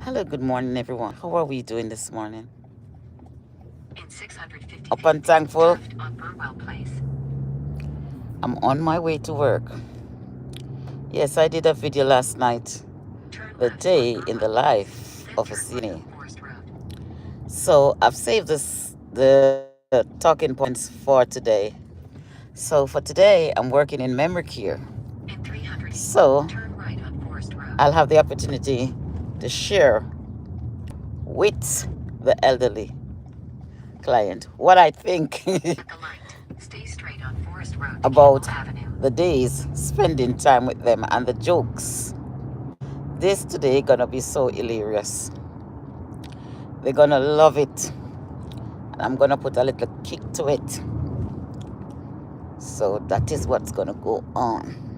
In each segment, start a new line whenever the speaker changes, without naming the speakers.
Hello, good morning, everyone. How are we doing this morning?
In 650
Up
feet,
and thankful.
left on Burwell Place.
I'm on my way to work. Yes, I did a video last night,
Turn
the
left on
day in the
Burwell Place,
life
then
of a
turn right
CNA.
on Forest Road.
So I've saved the talking points for today. So for today, I'm working in memory care.
In 300 feet,
So
turn right on Forest Road.
I'll have the opportunity to share with the elderly client what I think
At the light, stay straight on Forest Road to
about
Campbell Avenue.
the days spending time with them and the jokes. This today gonna be so hilarious. They're gonna love it. And I'm gonna put a little kick to it. So that is what's gonna go on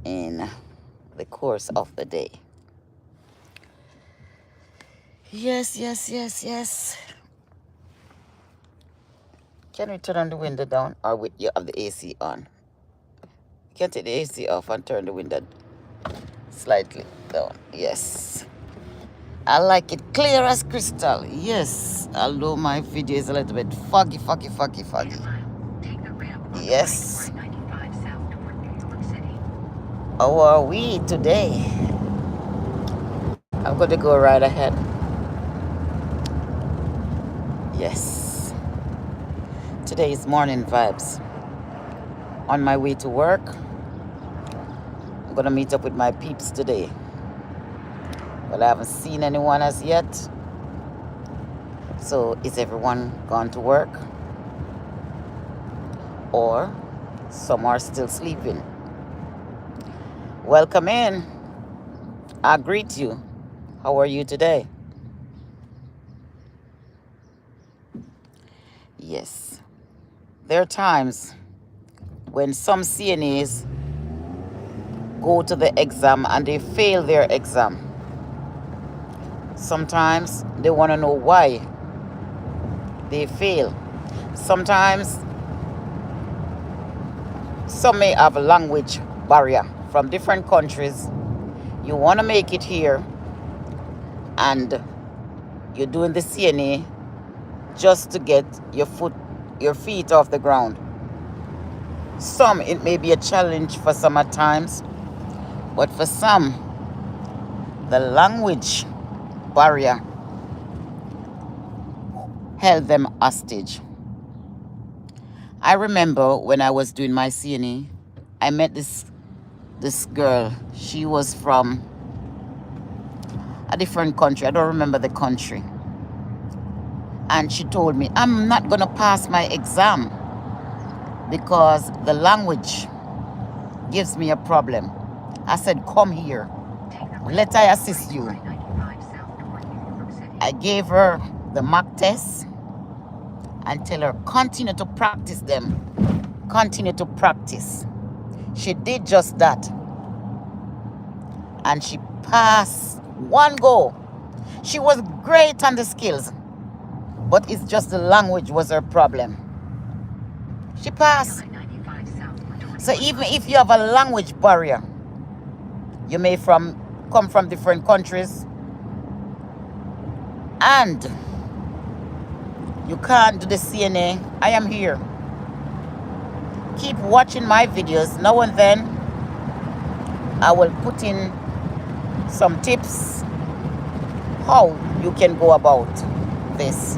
in the course of the day. Yes, yes, yes, yes. Can we turn on the window down or with you have the AC on? You can take the AC off and turn the window slightly down. Yes. I like it clear as crystal. Yes. Although my video is a little bit foggy.
In a mile, take the ramp on the right
Yes.
for I-95 south toward New York City.
How are we today? I'm going to go right ahead. Yes. Today is morning vibes. On my way to work, I'm going to meet up with my peeps today. But I haven't seen anyone as yet. So is everyone gone to work? Or some are still sleeping? Welcome in. I greet you. How are you today? Yes. There are times when some CNAs go to the exam and they fail their exam. Sometimes they want to know why they fail. Sometimes some may have a language barrier from different countries. You want to make it here and you're doing the CNA just to get your feet off the ground. Some, it may be a challenge for some at times, but for some, the language barrier held them hostage. I remember when I was doing my CNA, I met this girl. She was from a different country. I don't remember the country. And she told me, I'm not going to pass my exam because the language gives me a problem. I said, come here. Let I assist you. I gave her the mock test and tell her, continue to practice them. Continue to practice. She did just that. And she passed one go. She was great on the skills, but it's just the language was her problem. She passed. So even if you have a language barrier, you may come from different countries, and you can't do the CNA, I am here. Keep watching my videos. Now and then, I will put in some tips how you can go about this.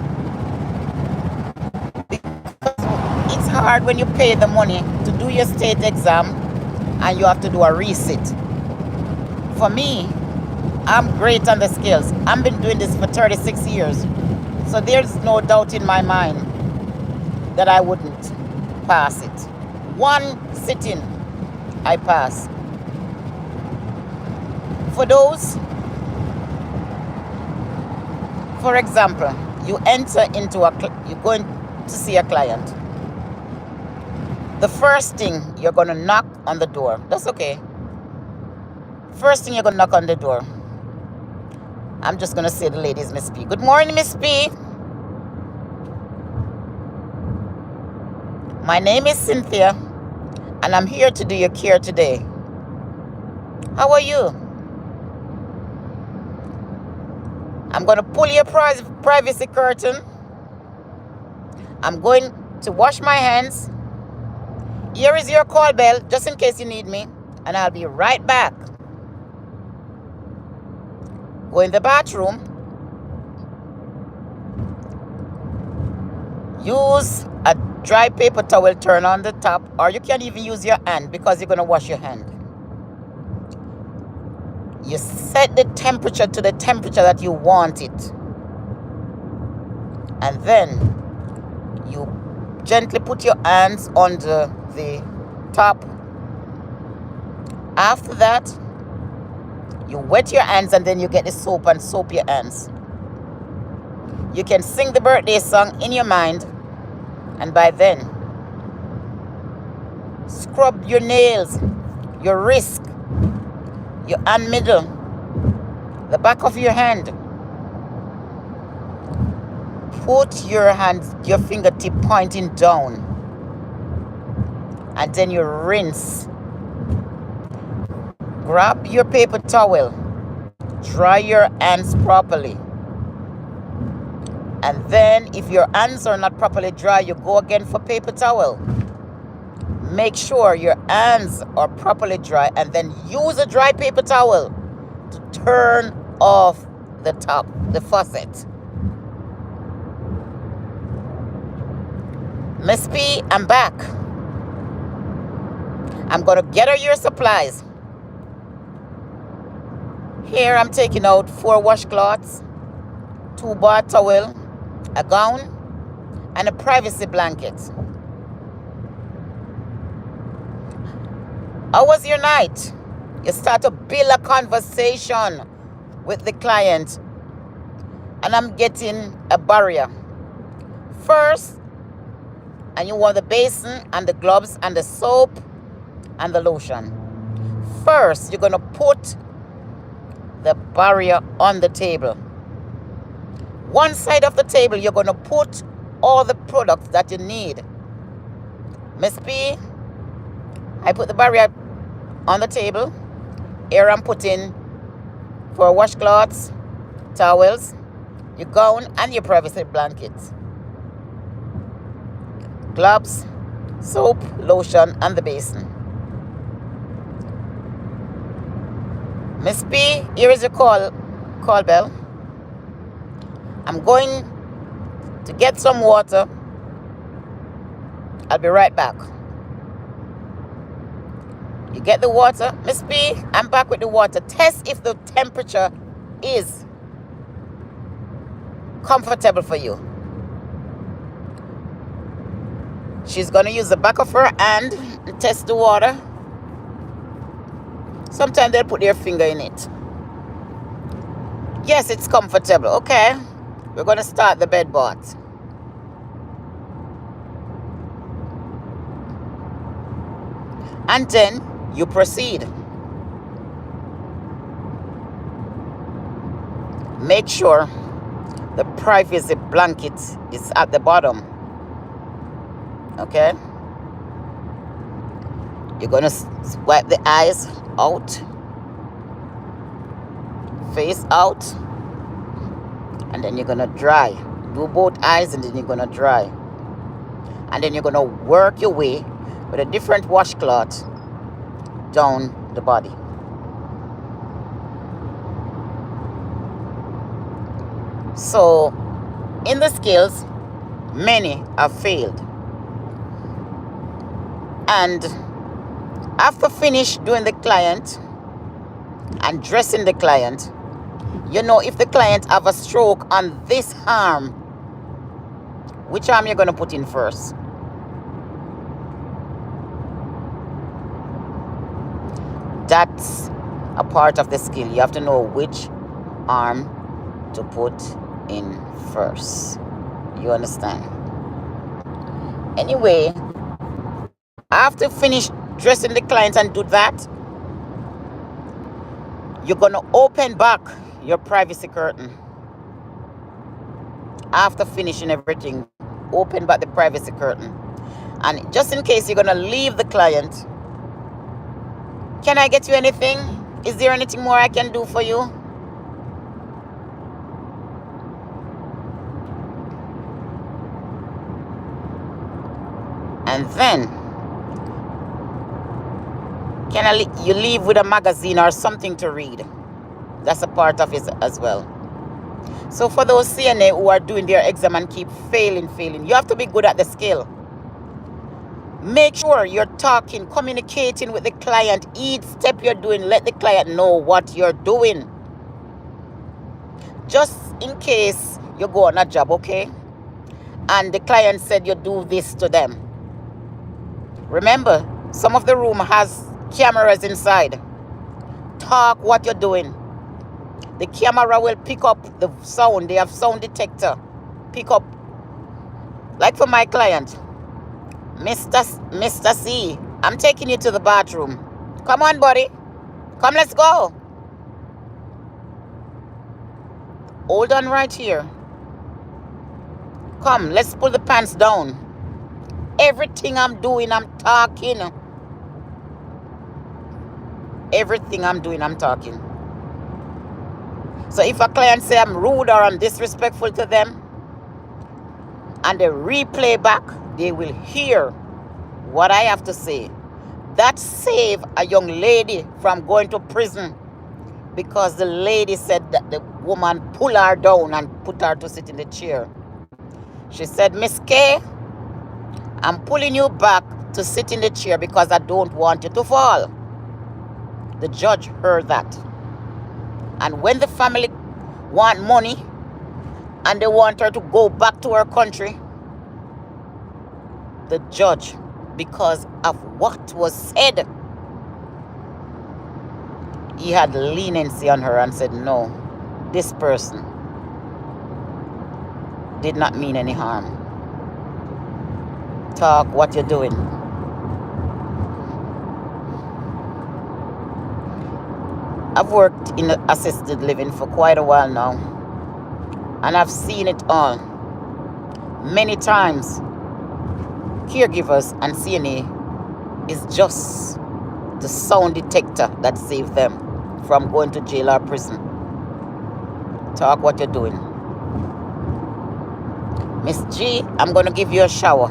Because it's hard when you pay the money to do your state exam and you have to do a resit. For me, I'm great on the skills. I've been doing this for 36 years. So there's no doubt in my mind that I wouldn't pass it. One sitting, I pass. For those, for example, you're going to see a client. The first thing you're going to knock on the door. That's okay. First thing you're going to knock on the door. I'm just going to say the lady is Miss P. Good morning, Miss P. My name is Cynthia, and I'm here to do your care today. How are you? I'm going to pull your privacy curtain. I'm going to wash my hands. Here is your call bell, just in case you need me. And I'll be right back. Go in the bathroom. Use a dry paper towel, turn on the top, or you can even use your hand because you're going to wash your hand. You set the temperature to the temperature that you want it. And then you gently put your hands under the top. After that, you wet your hands and then you get the soap and soap your hands. You can sing the birthday song in your mind, and by then, scrub your nails, your wrist, your hand middle, the back of your hand. Put your hands, your fingertip pointing down, and then you rinse. Grab your paper towel, dry your hands properly. And then if your hands are not properly dry, you go again for paper towel. Make sure your hands are properly dry, and then use a dry paper towel to turn off the top, the faucet. Miss P, I'm back. I'm going to gather your supplies. Here I'm taking out 4 washcloths, 2 bar towel, a gown, and a privacy blanket. How was your night? You start to build a conversation with the client, and I'm getting a barrier. First, and you want the basin and the gloves and the soap and the lotion. First, you're going to put the barrier on the table. One side of the table, you're going to put all the products that you need. Miss P, I put the barrier on the table. Here I'm putting 4 washcloths, towels, your gown, and your privacy blankets. Gloves, soap, lotion, and the basin. Miss P, here is your call bell. I'm going to get some water. I'll be right back. You get the water. Miss P, I'm back with the water. Test if the temperature is comfortable for you. She's going to use the back of her hand and test the water. Sometimes they'll put their finger in it. Yes, it's comfortable. Okay. We're going to start the bed bath. And then you proceed. Make sure the privacy blanket is at the bottom. Okay? You're going to wipe the eyes out, face out, and then you're going to dry. Do both eyes, and then you're going to dry. And then you're going to work your way with a different washcloth down the body. So, in the skills, many have failed. And after finish doing the client and dressing the client, you know if the client have a stroke on this arm, which arm you're going to put in first? That's a part of the skill. You have to know which arm to put in first. You understand? Anyway, after finish dressing the client and do that, you're going to open back your privacy curtain. After finishing everything, open back the privacy curtain. And just in case you're going to leave the client, can I get you anything? Is there anything more I can do for you? Then, you leave with a magazine or something to read. That's a part of it as well. So for those CNA who are doing their exam and keep failing, you have to be good at the skill. Make sure you're talking, communicating with the client. Each step you're doing, let the client know what you're doing. Just in case you go on a job, okay? And the client said you do this to them. Remember, some of the room has cameras inside. Talk what you're doing. The camera will pick up the sound. They have sound detector. Pick up. Like for my client, Mr. C, I'm taking you to the bathroom. Come on, buddy. Come, let's go. Hold on right here. Come, let's pull the pants down. Everything I'm doing, I'm talking. Everything I'm doing, I'm talking. So if a client say I'm rude or I'm disrespectful to them, and they replay back, they will hear what I have to say. That saved a young lady from going to prison, because the lady said that the woman pulled her down and put her to sit in the chair. She said, Miss K, I'm pulling you back to sit in the chair because I don't want you to fall. The judge heard that. And when the family want money and they want her to go back to her country, the judge, because of what was said, he had leniency on her and said, no, this person did not mean any harm. Talk what you're doing. I've worked in assisted living for quite a while now, and I've seen it all. Many times, caregivers and CNA is just the sound detector that saved them from going to jail or prison. Talk what you're doing. Miss G, I'm going to give you a shower.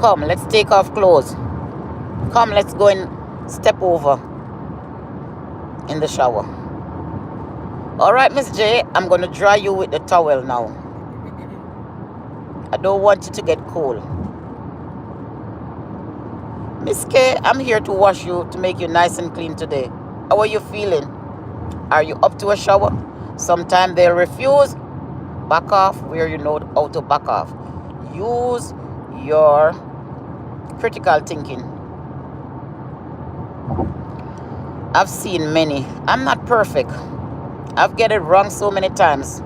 Come, let's take off clothes. Come, let's go and step over in the shower. All right, Miss J, I'm going to dry you with the towel now. I don't want you to get cold. Miss K, I'm here to wash you, to make you nice and clean today. How are you feeling? Are you up to a shower? Sometimes they'll refuse. Back off where you know how to back off. Use your critical thinking. I've seen many. I'm not perfect. I've get it wrong so many times,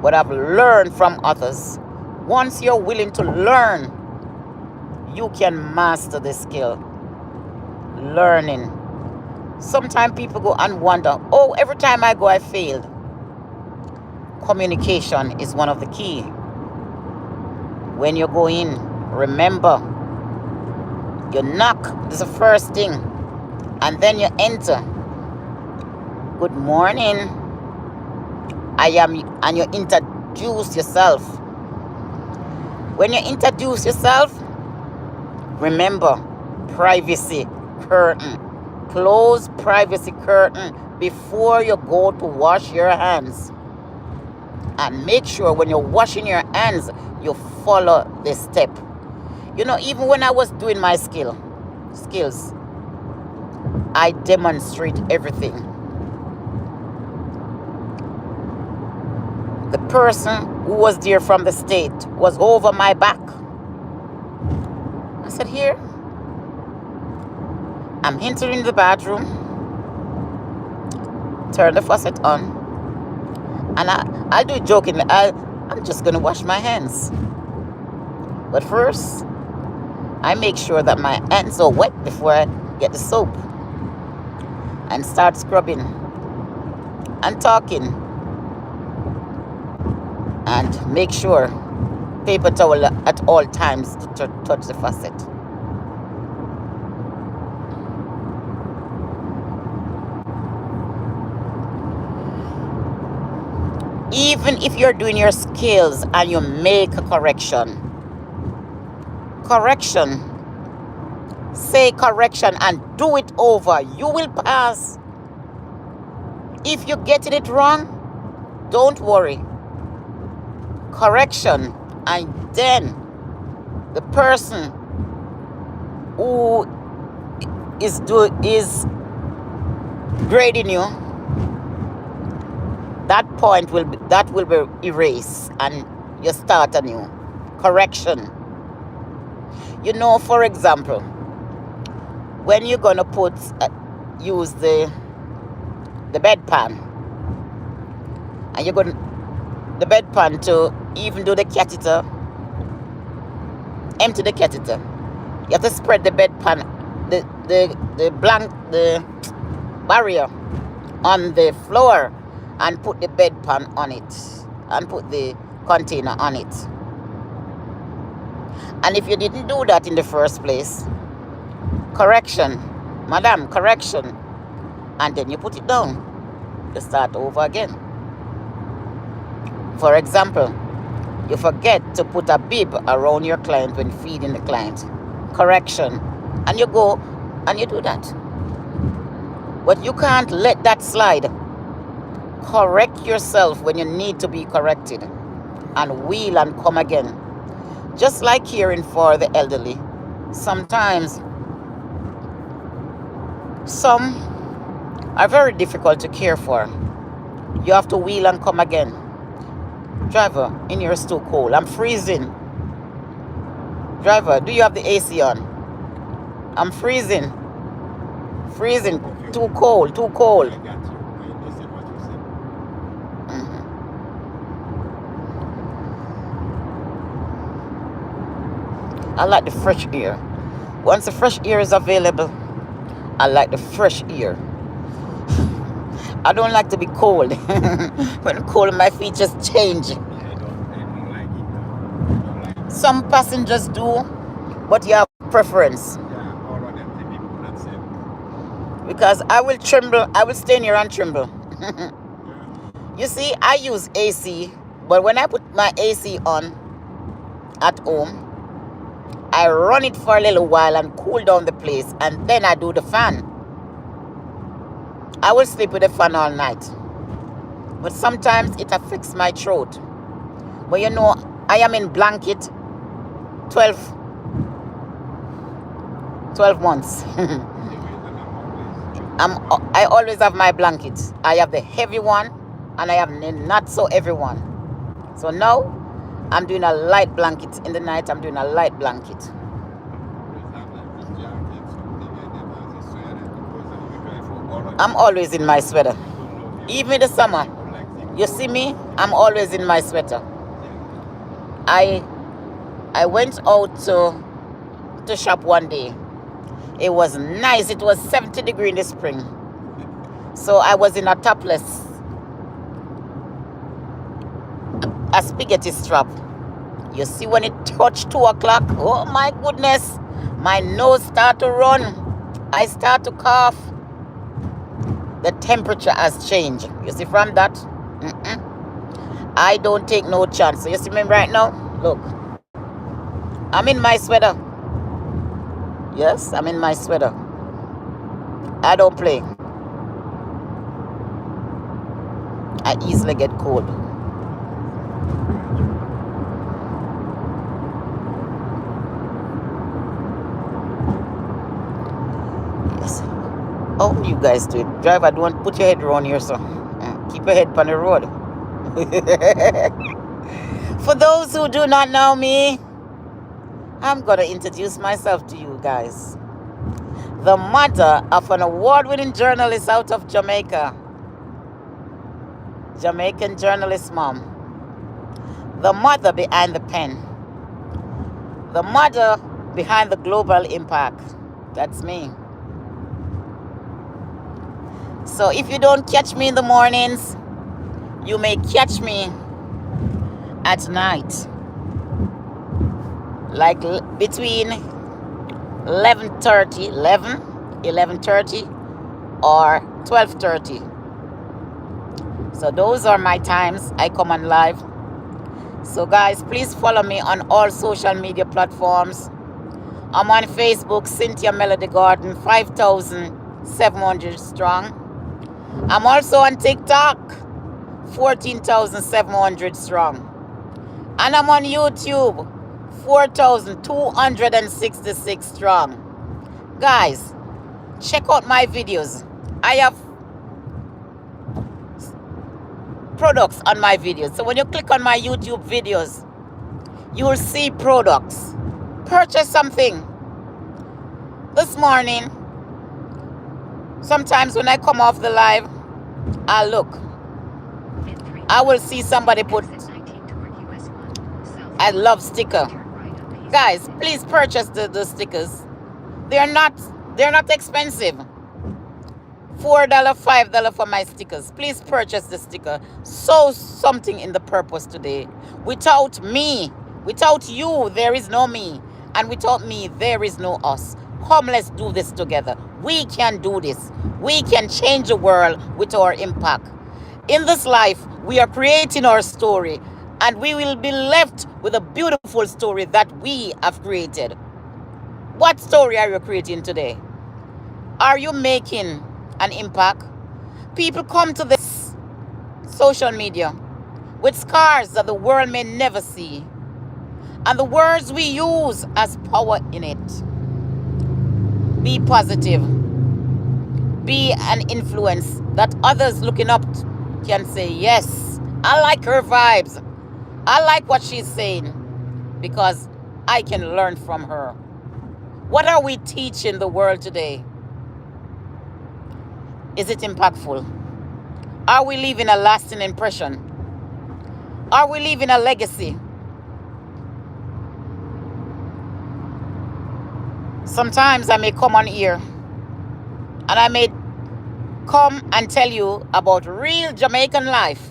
but I've learned from others. Once you're willing to learn, you can master the skill. Learning. Sometimes people go and wonder, oh, every time I go, I failed. Communication is one of the key. When you go in, remember, you knock, is the first thing, and then you enter. Good morning. I am, and you introduce yourself. When you introduce yourself, remember, privacy curtain. Close privacy curtain before you go to wash your hands. And make sure when you're washing your hands, you follow this step. You know, even when I was doing my skills, I demonstrate everything. The person who was there from the state was over my back. I said, here, I'm entering the bathroom, turn the faucet on, and I do it jokingly, I'm just going to wash my hands. But first, I make sure that my hands are wet before I get the soap and start scrubbing and talking, and make sure paper towel at all times to touch the faucet. Even if you're doing your skills and you make a correction, say correction and do it over, you will pass. If you're getting it wrong, don't worry. Correction, and then the person who is grading you, that point will be erased and you start anew. Correction. You know, for example, when you're gonna use the bedpan, and you're going the bedpan to even do the catheter, empty the catheter, you have to spread the bedpan, the barrier on the floor, and put the bedpan on it, and put the container on it. And if you didn't do that in the first place, correction, madam, correction, and then you put it down, you start over again. For example, you forget to put a bib around your client when feeding the client. Correction. And you go and you do that. But you can't let that slide. Correct yourself when you need to be corrected, and wheel and come again. Just like caring for the elderly. Sometimes some are very difficult to care for. You have to wheel and come again. Driver, in here it's too cold. I'm freezing. Driver, do you have the AC on? I'm freezing. Freezing. Too cold. Too cold.
I got you. I understand what you said.
I like the fresh air. Once the fresh air is available, I like the fresh air. I don't like to be cold. When cold, my feet just change.
Yeah, I don't like it. I don't like it.
Some passengers do, but you have preference.
Yeah, all of them, the people not same.
Because I will tremble. I will stay in here and tremble.
Yeah.
You see, I use AC, but when I put my AC on at home, I run it for a little while and cool down the place, and then I do the fan. I will sleep with the fan all night. But sometimes it affects my throat. But you know, I am in blanket 12 months.
The reason I'm always
I always have my blanket. I have the heavy one, and I have the not so heavy one. So now I'm doing a light blanket. In the night, I'm doing a light blanket.
always have like this jacket, something like that, as a sweater, because you try for all of
I'm always in my sweater.
people know you.
Even in the summer.
People like things.
You see me? I'm always in my sweater.
Yeah.
I went out to shop one day. It was nice. It was 70 degrees in the spring. So I was in a topless, a spaghetti strap. You see, when it touched 2 o'clock, oh my goodness, my nose start to run. I start to cough. The temperature has changed. You see, from that, I don't take no chance. So you see me right now? Look, I'm in my sweater. Yes, I'm in my sweater. I don't play. I easily get cold. Yes. Oh, you guys do it. Driver, don't put your head around here, sir. Keep your head on the road. For those who do not know me, I'm going to introduce myself to you guys. The mother of an award-winning journalist out of Jamaica. Jamaican Journalist mom. The mother behind the pen. The mother behind the global impact. That's me. So if you don't catch me in the mornings, you may catch me at night. Like between 11:30 or 12:30. So those are my times I come on live. So guys, please follow me on all social media platforms. I'm on Facebook, Cynthia Melody Gordon, 5,700 strong. I'm also on TikTok, 14,700 strong. And I'm on YouTube, 4,266 strong. Guys, check out my videos. I have products on my videos. So when you click on my YouTube videos, you will see products. Purchase something. This morning, sometimes when I come off the live, I look.
In 3
I will
miles,
see somebody put,
exit 19 toward US 1. South
I love sticker.
turn right on East
Guys,
Avenue.
please purchase the stickers. They're not expensive. $4, $5 for my stickers. Please purchase the sticker. Sow something in the purpose today. Without me, without you, there is no me. And without me, there is no us. Come, let's do this together. We can do this. We can change the world with our impact. In this life, we are creating our story, and we will be left with a beautiful story that we have created. What story are you creating today? Are you making an impact? People come to this social media with scars that the world may never see. And the words we use has power in it. Be positive. Be an influence that others looking up can say, yes, I like her vibes. I like what she's saying because I can learn from her. What are we teaching the world today? Is it impactful? Are we leaving a lasting impression? Are we leaving a legacy? Sometimes I may come on here and I may come and tell you about real Jamaican life.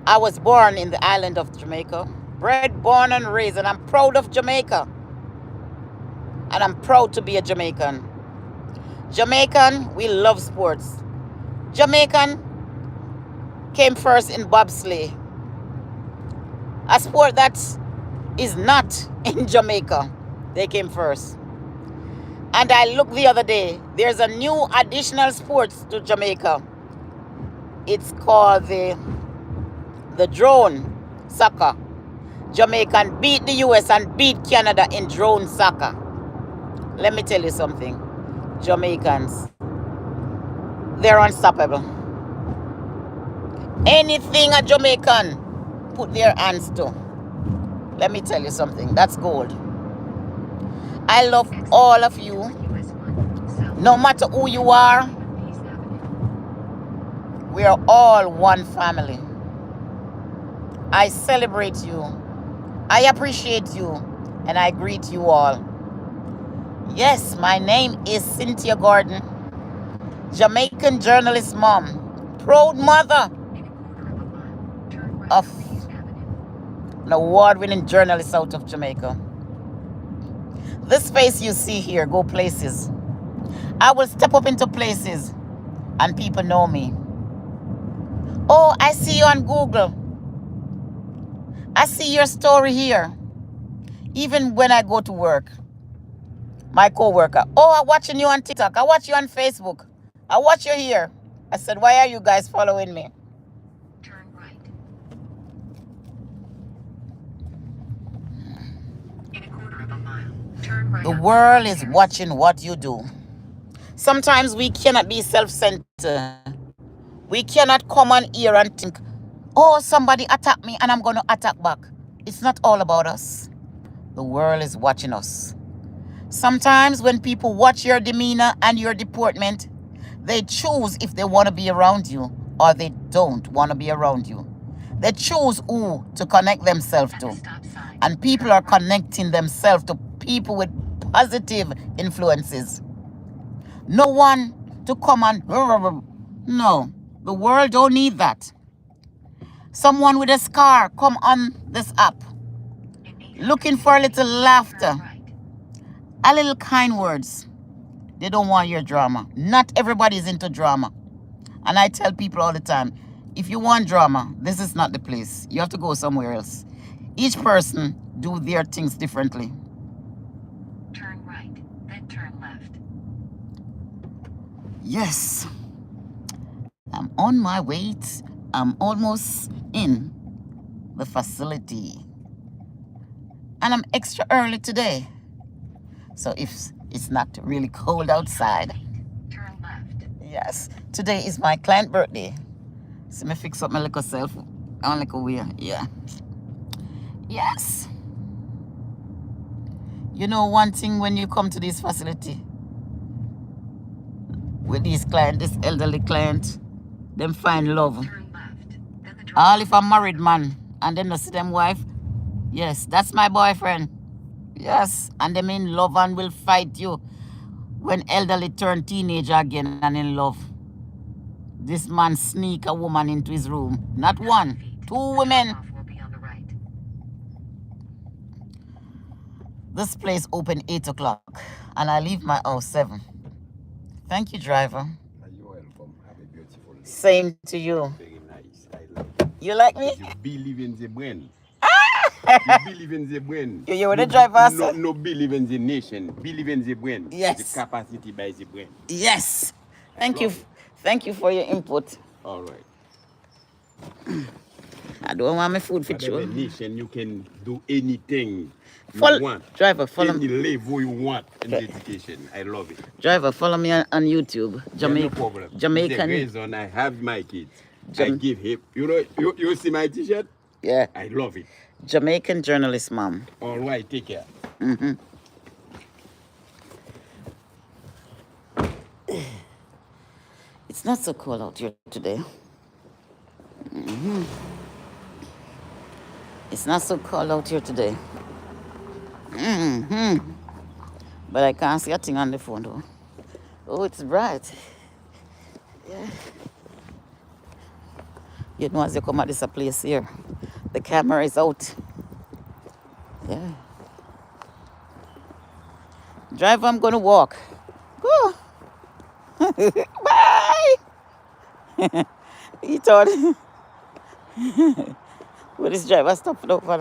I was born in the island of Jamaica, bred, born, and raised, and I'm proud of Jamaica. And I'm proud to be a Jamaican. Jamaican, we love sports. Jamaican came first in bobsleigh, a sport that is not in Jamaica. They came first. And I looked the other day, there's a new additional sport to Jamaica. It's called the drone soccer. Jamaican beat the US and beat Canada in drone soccer. Let me tell you something. Jamaicans, they're unstoppable. Anything a Jamaican put their hands to, let me tell you something, that's gold. I love
Exit
all of you,
toward US 1. South
no matter who you are.
right on East Avenue.
We are all one family. I celebrate you. I appreciate you. And I greet you all. Yes, my name is Cynthia Gordon, Jamaican journalist mom, proud mother
In a quarter of a mile, turn right
of
on East Avenue.
an award-winning journalist out of Jamaica. This face you see here go places. I will step up into places and people know me. Oh, I see you on Google. I see your story here. Even when I go to work, my co-worker, oh, I'm watching you on TikTok. I watch you on Facebook. I watch you here. I said, why are you guys following me?
Turn right. In a quarter of a mile, turn right
The
on
world
South
is
Terrace.
watching what you do. Sometimes we cannot be self-centered. We cannot come on here and think, oh, somebody attacked me and I'm going to attack back. It's not all about us. The world is watching us. Sometimes when people watch your demeanor and your deportment, they choose if they want to be around you or they don't want to be around you. They choose who to connect themselves
At
to.
the stop sign,
And people
turn
are
right.
connecting themselves to people with positive influences. No one to come and no, the world don't need that. Someone with a scar come on this app
In 800
looking for a little
feet,
laughter,
turn right.
a little kind words. They don't want your drama. Not everybody is into drama. And I tell people all the time, If you want drama, this is not the place. You have to go somewhere else. Each person do their things differently.
Turn right, then turn left.
Yes, I'm on my way. I'm almost in the facility. And I'm extra early today. So if it's not really cold outside.
Turn left.
Yes, today is my client birthday. So me fix up my little self on little way. Yeah. Yes. You know one thing when you come to this facility with this client, this elderly client, them find love.
Turn left. Then the
All if a married man and them not see them wife, yes, that's my boyfriend. Yes, and them in love and will fight you when elderly turn teenager again and in love. This man sneak a woman into his room. Not one, two women.
drop-off will be on the right.
This place open 8 o'clock and I leave my house 7. Thank you, driver.
You're welcome. Have a beautiful day.
Same to you.
Very nice. I love it.
You like me?
You believe in the brain. You believe in the brain.
You were the driver, sir?
No believe in the nation. Believe in the brain.
Yes.
The capacity by the brain.
Yes. Thank you. Thank you for your input.
All right.
I don't want my food for
Whatever
you.
nation, you can do anything you
Follow,
want.
driver, follow
Any
me.
level you want in the education. I love it.
Driver, follow me on YouTube.
No problem. The
Jamaican.
reason I have my kids. I
Jam-
give him. You know, you see my t-shirt?
Yeah.
I love it.
Jamaican Journalist, mom.
All right, take care.
Mm-hmm. It's not so cold out here today. Mm-hmm. It's not so cold out here today. Mm-hmm. But I can't see a thing on the phone though. Oh, it's bright. Yeah. You know, as you come at this place here, the camera is out. Yeah. Driver, I'm gonna walk. Woo. Bye. He thought. Well, this driver stopped over.